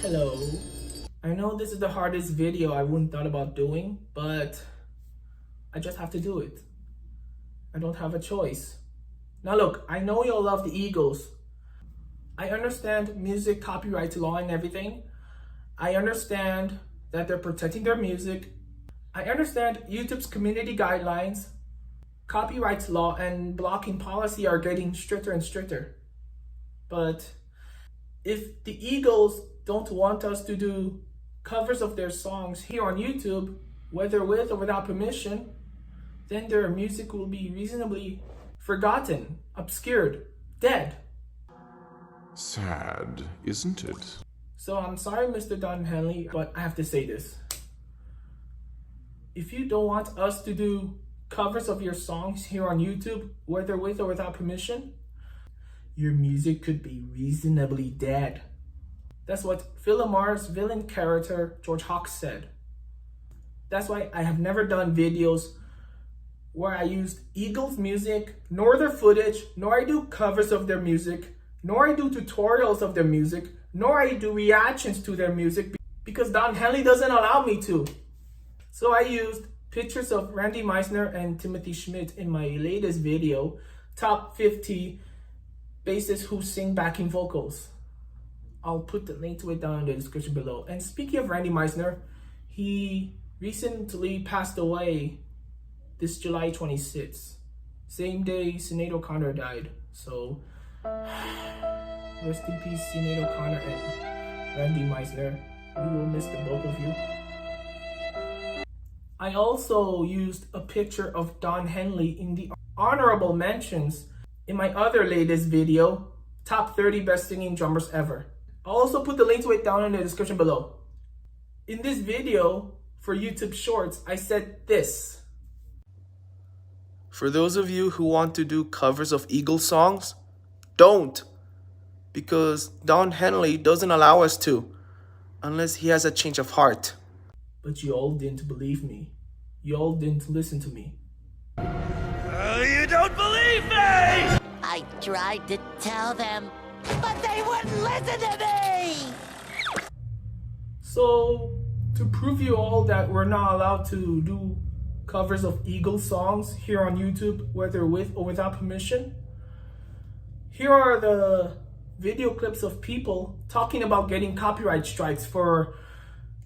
Hello. I know this is the hardest video I wouldn't thought about doing, but I just have to do it. I don't have a choice. Now look, I know y'all love the Eagles. I understand music copyright law and everything. I understand that they're protecting their music. I understand YouTube's community guidelines, copyright law, and blocking policy are getting stricter and stricter. But if the Eagles don't want us to do covers of their songs here on YouTube, whether with or without permission, then their music will be reasonably forgotten, obscured, dead. Sad, isn't it? So I'm sorry, Mr. Don Henley, but I have to say this. If you don't want us to do covers of your songs here on YouTube, whether with or without permission, your music could be reasonably dead. That's what Phil Lamar's villain character, George Hawks, said. That's why I have never done videos where I used Eagles music, nor their footage, nor I do covers of their music, nor I do tutorials of their music, nor I do reactions to their music, because Don Henley doesn't allow me to. So I used pictures of Randy Meisner and Timothy Schmidt in my latest video, Top 50 Bassists Who Sing Backing Vocals. I'll put the link to it down in the description below. And speaking of Randy Meisner, he recently passed away this July 26th. Same day Sinead O'Connor died. So, rest in peace, Sinead O'Connor and Randy Meisner. We will miss the both of you. I also used a picture of Don Henley in the honorable mentions in my other latest video, Top 30 Best Singing Drummers Ever. I'll also put the link to it down in the description below. In this video, for YouTube Shorts, I said this. For those of you who want to do covers of Eagles songs, don't. Because Don Henley doesn't allow us to, unless he has a change of heart. But you all didn't believe me. You all didn't listen to me. You don't believe me! I tried to tell them, but they wouldn't listen to me! So, to prove you all that we're not allowed to do covers of Eagles songs here on YouTube, whether with or without permission, here are the video clips of people talking about getting copyright strikes for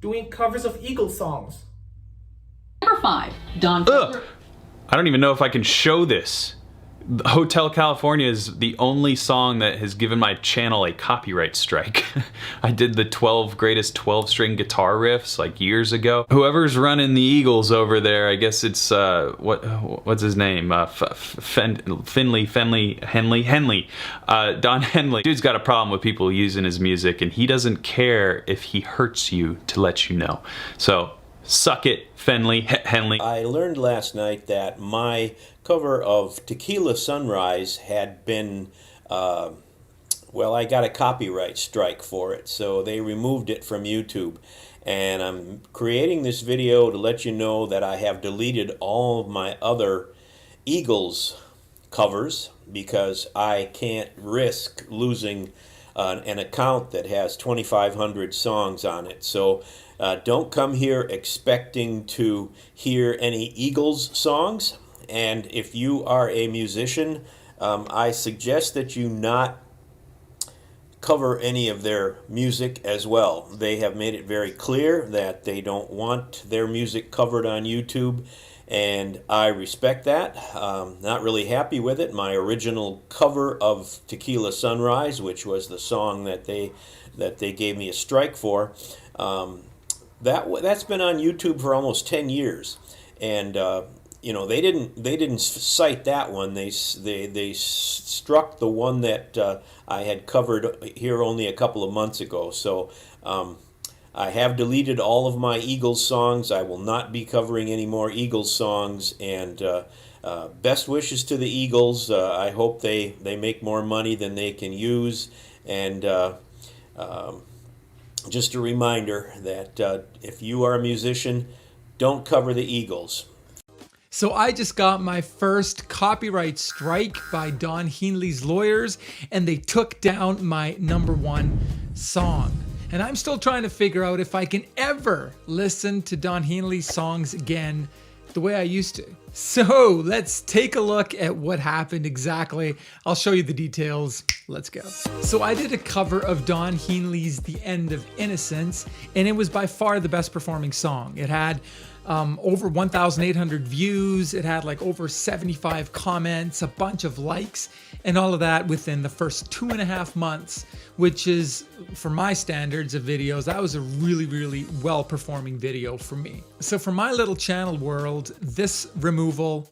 doing covers of Eagles songs. Number 5, Don. Ugh. I don't even know if I can show this. Hotel California is the only song that has given my channel a copyright strike. I did the 12 greatest 12-string guitar riffs like years ago. Whoever's running the Eagles over there, I guess it's what's his name? Henley. Don Henley. Dude's got a problem with people using his music, and he doesn't care if he hurts you to let you know. So suck it, Henley. I learned last night that my cover of Tequila Sunrise had been, well, I got a copyright strike for it, so they removed it from YouTube. And I'm creating this video to let you know that I have deleted all of my other Eagles covers because I can't risk losing an account that has 2,500 songs on it. So don't come here expecting to hear any Eagles songs. And if you are a musician, I suggest that you not cover any of their music as well. They have made it very clear that they don't want their music covered on YouTube, and I respect that. Not really happy with it. My original cover of Tequila Sunrise, which was the song that they gave me a strike for, that's been on YouTube for almost 10 years, and you know, they didn't cite that one. They struck the one that I had covered here only a couple of months ago. So I have deleted all of my Eagles songs. I will not be covering any more Eagles songs. And best wishes to the Eagles. I hope they make more money than they can use. And just a reminder that if you are a musician, don't cover the Eagles. So I just got my first copyright strike by Don Henley's lawyers, and they took down my #1 song. And I'm still trying to figure out if I can ever listen to Don Henley's songs again the way I used to. So let's take a look at what happened exactly. I'll show you the details. Let's go. So I did a cover of Don Henley's The End of Innocence, and it was by far the best performing song. It had over 1,800 views. It had like over 75 comments, a bunch of likes, and all of that within the first 2.5 months, which is, for my standards of videos, that was a really, really well performing video for me. So for my little channel world, this removal,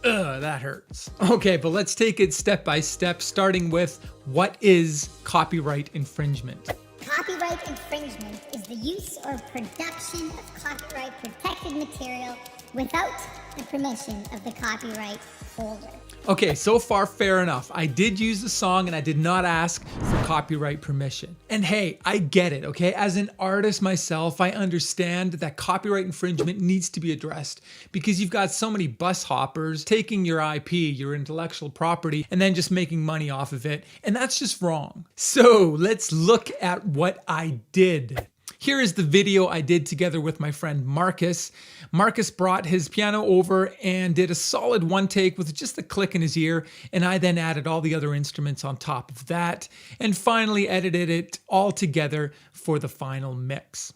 that hurts. Okay, but let's take it step by step, starting with what is copyright infringement. Copyright infringement is the use or production of copyright protected material without the permission of the copyright holder. Okay, so far fair enough. I did use the song and I did not ask for copyright permission. And hey, I get it, okay? As an artist myself, I understand that copyright infringement needs to be addressed because you've got so many bus hoppers taking your IP, your intellectual property, and then just making money off of it. And that's just wrong. So let's look at what I did. Here is the video I did together with my friend Marcus. Marcus brought his piano over and did a solid one take with just a click in his ear, and I then added all the other instruments on top of that, and finally edited it all together for the final mix.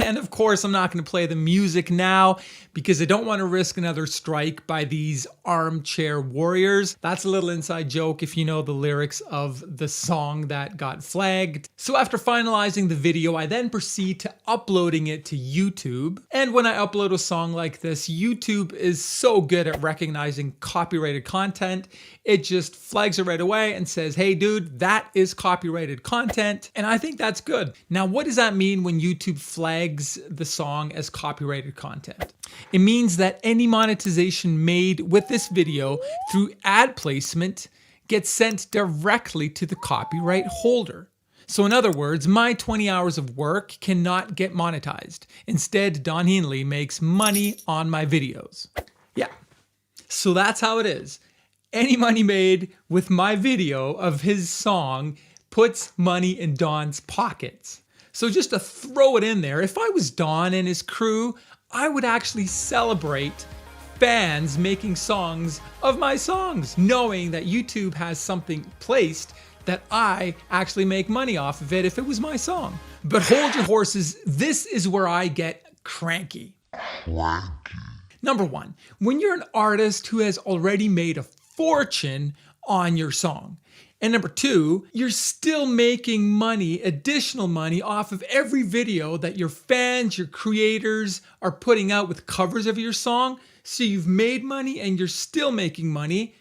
And of course, I'm not going to play the music now because I don't want to risk another strike by these armchair warriors. That's a little inside joke if you know the lyrics of the song that got flagged. So after finalizing the video, I then proceed to uploading it to YouTube. And when I upload a song like this, YouTube is so good at recognizing copyrighted content. It just flags it right away and says, hey dude, that is copyrighted content. And I think that's good. Now, what does that mean when YouTube flags the song as copyrighted content? It means that any monetization made with this video through ad placement gets sent directly to the copyright holder. So in other words, my 20 hours of work cannot get monetized. Instead, Don Henley makes money on my videos. Yeah, so that's how it is. Any money made with my video of his song puts money in Don's pockets. So just to throw it in there, if I was Don and his crew, I would actually celebrate fans making songs of my songs, knowing that YouTube has something placed that I actually make money off of it if it was my song. But hold your horses, this is where I get cranky. Number one, when you're an artist who has already made a fortune on your song. And number two, you're still making money, additional money off of every video that your fans, your creators are putting out with covers of your song. So you've made money and you're still making money,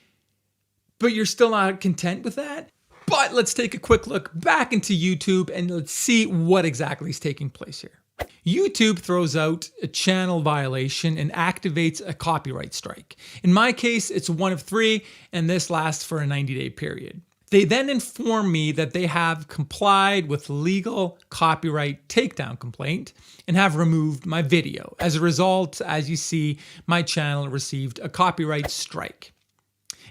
but you're still not content with that. But let's take a quick look back into YouTube and let's see what exactly is taking place here. YouTube throws out a channel violation and activates a copyright strike. In my case, it's one of 3, and this lasts for a 90-day period. They then inform me that they have complied with legal copyright takedown complaint and have removed my video. As a result, as you see, my channel received a copyright strike.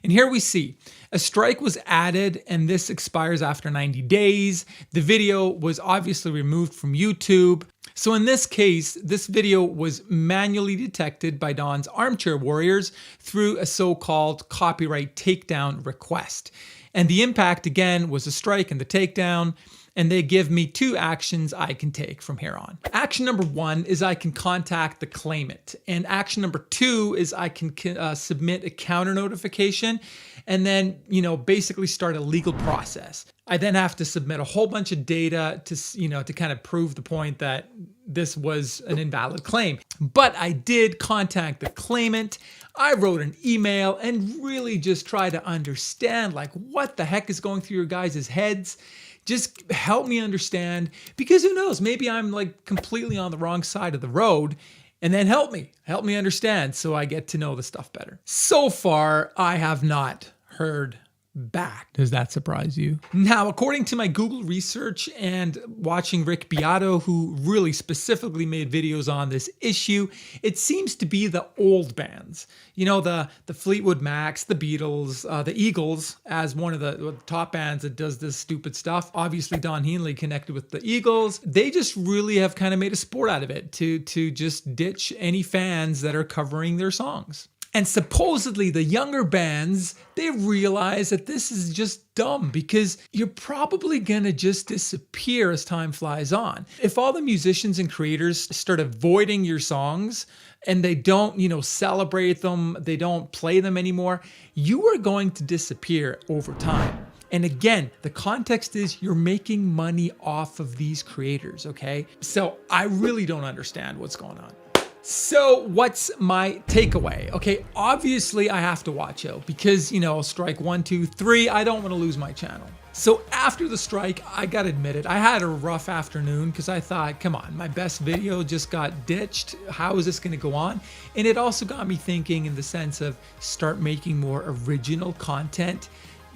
And here we see a strike was added and this expires after 90 days. The video was obviously removed from YouTube. So in this case, this video was manually detected by Don's armchair warriors through a so-called copyright takedown request. And the impact again was a strike and the takedown. And they give me 2 actions I can take from here on. Action number 1 is I can contact the claimant. And action number 2 is I can submit a counter notification and then, basically start a legal process. I then have to submit a whole bunch of data to kind of prove the point that this was an invalid claim. But I did contact the claimant. I wrote an email and really just try to understand what the heck is going through your guys' heads. Just help me understand, because who knows, maybe I'm completely on the wrong side of the road, and then help me understand so I get to know the stuff better. So far, I have not heard back. Does that surprise you? Now, according to my Google research and watching Rick Beato, who really specifically made videos on this issue, it seems to be the old bands. You know, the Fleetwood Macs, the Beatles, the Eagles, as one of the top bands that does this stupid stuff. Obviously, Don Henley connected with the Eagles. They just really have kind of made a sport out of it to just ditch any fans that are covering their songs. And supposedly the younger bands, they realize that this is just dumb because you're probably gonna just disappear as time flies on. If all the musicians and creators start avoiding your songs and they don't, celebrate them, they don't play them anymore, you are going to disappear over time. And again, the context is you're making money off of these creators, okay? So I really don't understand what's going on. So what's my takeaway? Okay, obviously I have to watch out because, strike 1, 2, 3, I don't want to lose my channel. So after the strike, I gotta admit it, I had a rough afternoon because I thought, come on, my best video just got ditched. How is this gonna go on? And it also got me thinking in the sense of start making more original content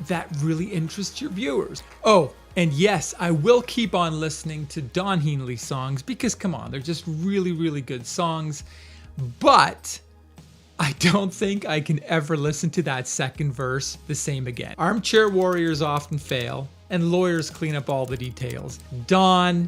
that really interests your viewers. Oh, and yes, I will keep on listening to Don Henley songs because come on, they're just really, really good songs. But I don't think I can ever listen to that second verse the same again. Armchair warriors often fail and lawyers clean up all the details. Don,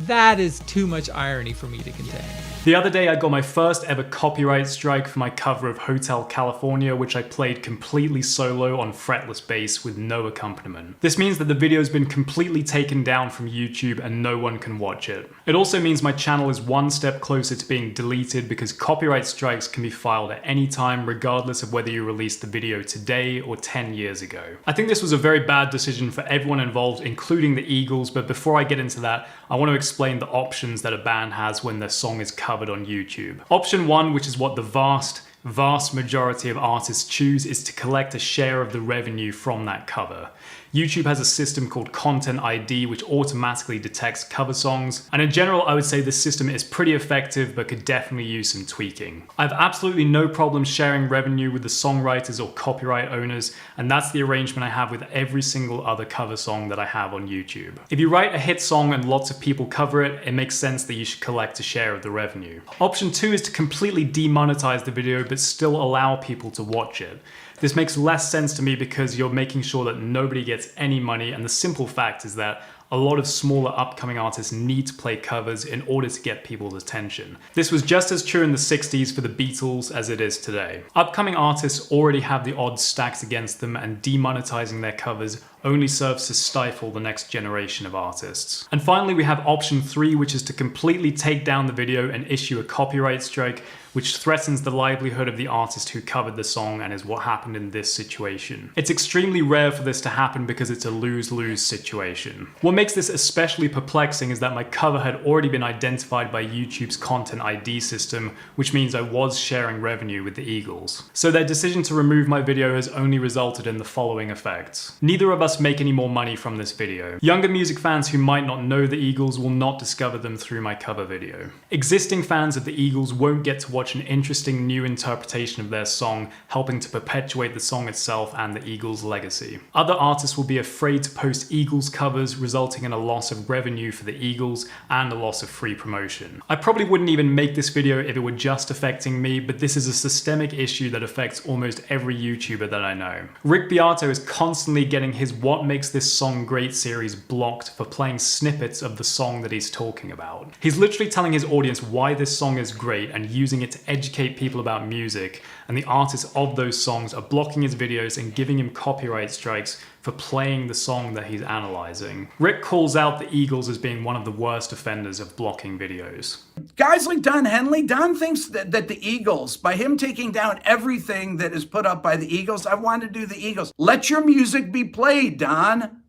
that is too much irony for me to contain. The other day I got my first ever copyright strike for my cover of Hotel California, which I played completely solo on fretless bass with no accompaniment. This means that the video's been completely taken down from YouTube and no one can watch it. It also means my channel is one step closer to being deleted because copyright strikes can be filed at any time regardless of whether you released the video today or 10 years ago. I think this was a very bad decision for everyone involved, including the Eagles, but before I get into that, I want to explain the options that a band has when their song is covered on YouTube. Option 1, which is what the vast majority of artists choose, is to collect a share of the revenue from that cover. YouTube has a system called Content ID which automatically detects cover songs, and in general I would say this system is pretty effective but could definitely use some tweaking. I have absolutely no problem sharing revenue with the songwriters or copyright owners, and that's the arrangement I have with every single other cover song that I have on YouTube. If you write a hit song and lots of people cover it, it makes sense that you should collect a share of the revenue. Option 2 is to completely demonetize the video but still allow people to watch it. This makes less sense to me because you're making sure that nobody gets any money, and the simple fact is that a lot of smaller upcoming artists need to play covers in order to get people's attention. This was just as true in the 60s for the Beatles as it is today. Upcoming artists already have the odds stacked against them, and demonetizing their covers only serves to stifle the next generation of artists. And finally, we have option 3, which is to completely take down the video and issue a copyright strike, which threatens the livelihood of the artist who covered the song, and is what happened in this situation. It's extremely rare for this to happen because it's a lose-lose situation. What makes this especially perplexing is that my cover had already been identified by YouTube's Content ID system, which means I was sharing revenue with the Eagles. So their decision to remove my video has only resulted in the following effects. Neither of us make any more money from this video. Younger music fans who might not know the Eagles will not discover them through my cover video. Existing fans of the Eagles won't get to watch an interesting new interpretation of their song, helping to perpetuate the song itself and the Eagles' legacy. Other artists will be afraid to post Eagles covers, resulting in a loss of revenue for the Eagles and a loss of free promotion. I probably wouldn't even make this video if it were just affecting me, but this is a systemic issue that affects almost every YouTuber that I know. Rick Beato is constantly getting his What Makes This Song Great series blocked for playing snippets of the song that he's talking about. He's literally telling his audience why this song is great and using it to educate people about music, and the artists of those songs are blocking his videos and giving him copyright strikes for playing the song that he's analyzing. Rick calls out the Eagles as being one of the worst offenders of blocking videos. Guys like Don Henley, Don thinks that the Eagles, by him taking down everything that is put up by the Eagles, I want to do the Eagles. Let your music be played, Don.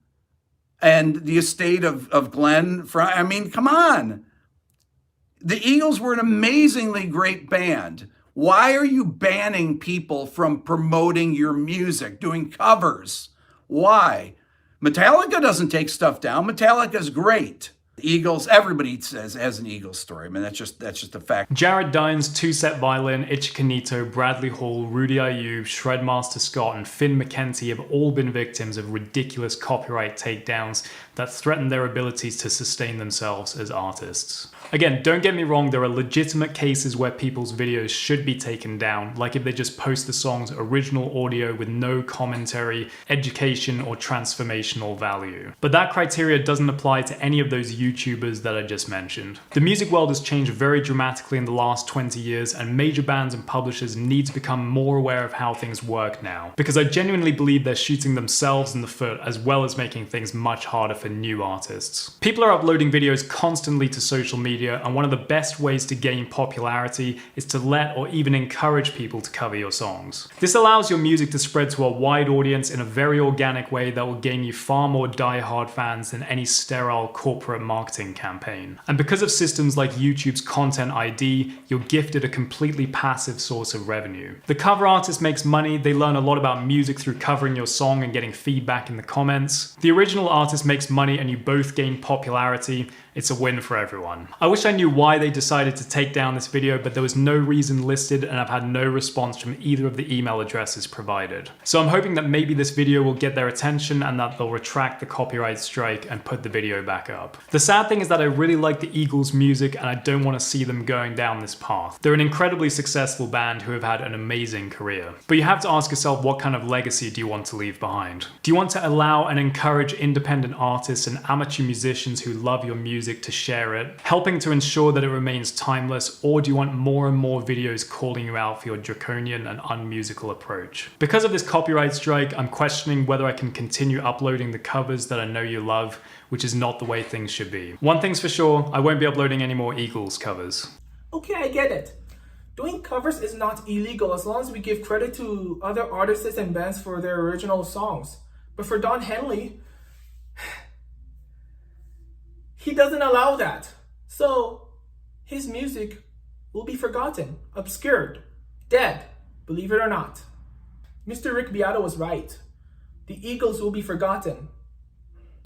And the estate of Glenn Fry, I mean, come on. The Eagles were an amazingly great band. Why are you banning people from promoting your music, doing covers? Why? Metallica doesn't take stuff down. Metallica's great. The Eagles, everybody says has an Eagles story. I mean, that's just a fact. Jared Dines, Two Set Violin, Ichikanito, Bradley Hall, Rudy Ayub, Shredmaster Scott, and Finn McKenty have all been victims of ridiculous copyright takedowns that threaten their abilities to sustain themselves as artists. Again, don't get me wrong, there are legitimate cases where people's videos should be taken down, like if they just post the song's original audio with no commentary, education, or transformational value. But that criteria doesn't apply to any of those YouTubers that I just mentioned. The music world has changed very dramatically in the last 20 years, and major bands and publishers need to become more aware of how things work now, because I genuinely believe they're shooting themselves in the foot as well as making things much harder for new artists. People are uploading videos constantly to social media, and one of the best ways to gain popularity is to let or even encourage people to cover your songs. This allows your music to spread to a wide audience in a very organic way that will gain you far more die-hard fans than any sterile corporate marketing campaign. And because of systems like YouTube's Content ID, you're gifted a completely passive source of revenue. The cover artist makes money, they learn a lot about music through covering your song and getting feedback in the comments. The original artist makes money and you both gain popularity. It's a win for everyone. I wish I knew why they decided to take down this video, but there was no reason listed and I've had no response from either of the email addresses provided. So I'm hoping that maybe this video will get their attention and that they'll retract the copyright strike and put the video back up. The sad thing is that I really like the Eagles' music and I don't want to see them going down this path. They're an incredibly successful band who have had an amazing career. But you have to ask yourself, what kind of legacy do you want to leave behind? Do you want to allow and encourage independent artists and amateur musicians who love your music to share it, helping to ensure that it remains timeless, or do you want more and more videos calling you out for your draconian and unmusical approach? Because of this copyright strike, I'm questioning whether I can continue uploading the covers that I know you love, which is not the way things should be. One thing's for sure, I won't be uploading any more Eagles covers. Okay, I get it. Doing covers is not illegal as long as we give credit to other artists and bands for their original songs. But for Don Henley, he doesn't allow that. So his music will be forgotten, obscured, dead, believe it or not. Mr. Rick Beato was right. The Eagles will be forgotten.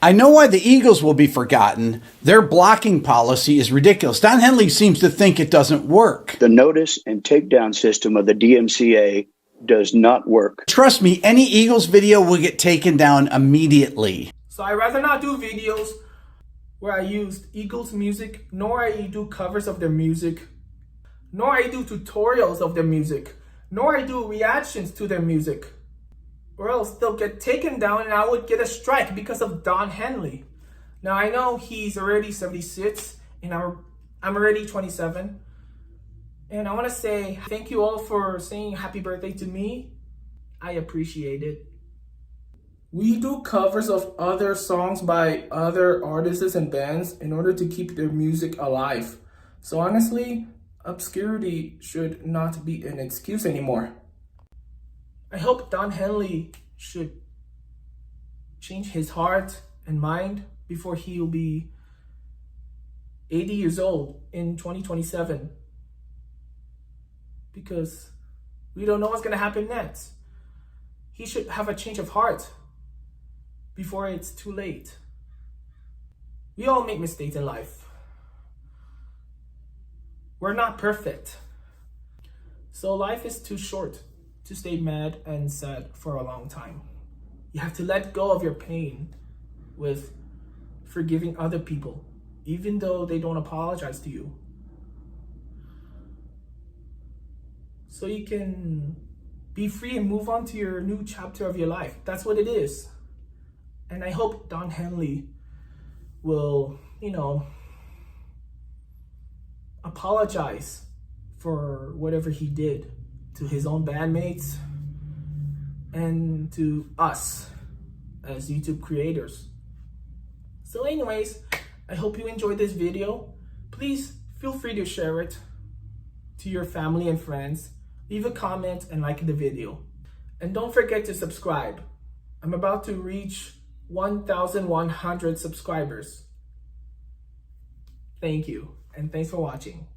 I know why the Eagles will be forgotten. Their blocking policy is ridiculous. Don Henley seems to think it doesn't work. The notice and takedown system of the DMCA does not work. Trust me, any Eagles video will get taken down immediately. So I'd rather not do videos where I used Eagles music, nor I do covers of their music, nor I do tutorials of their music, nor I do reactions to their music. Or else they'll get taken down and I would get a strike because of Don Henley. Now I know he's already 76 and I'm already 27. And I want to say thank you all for saying happy birthday to me. I appreciate it. We do covers of other songs by other artists and bands in order to keep their music alive. So honestly, obscurity should not be an excuse anymore. I hope Don Henley should change his heart and mind before he'll be 80 years old in 2027. Because we don't know what's going to happen next. He should have a change of heart before it's too late. We all make mistakes in life. We're not perfect. So life is too short to stay mad and sad for a long time. You have to let go of your pain with forgiving other people, even though they don't apologize to you. So you can be free and move on to your new chapter of your life. That's what it is. And I hope Don Henley will, apologize for whatever he did to his own bandmates and to us as YouTube creators. So anyways, I hope you enjoyed this video. Please feel free to share it to your family and friends. Leave a comment and like the video. And don't forget to subscribe. I'm about to reach 1,100 subscribers. Thank you, and thanks for watching.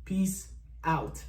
Peace out.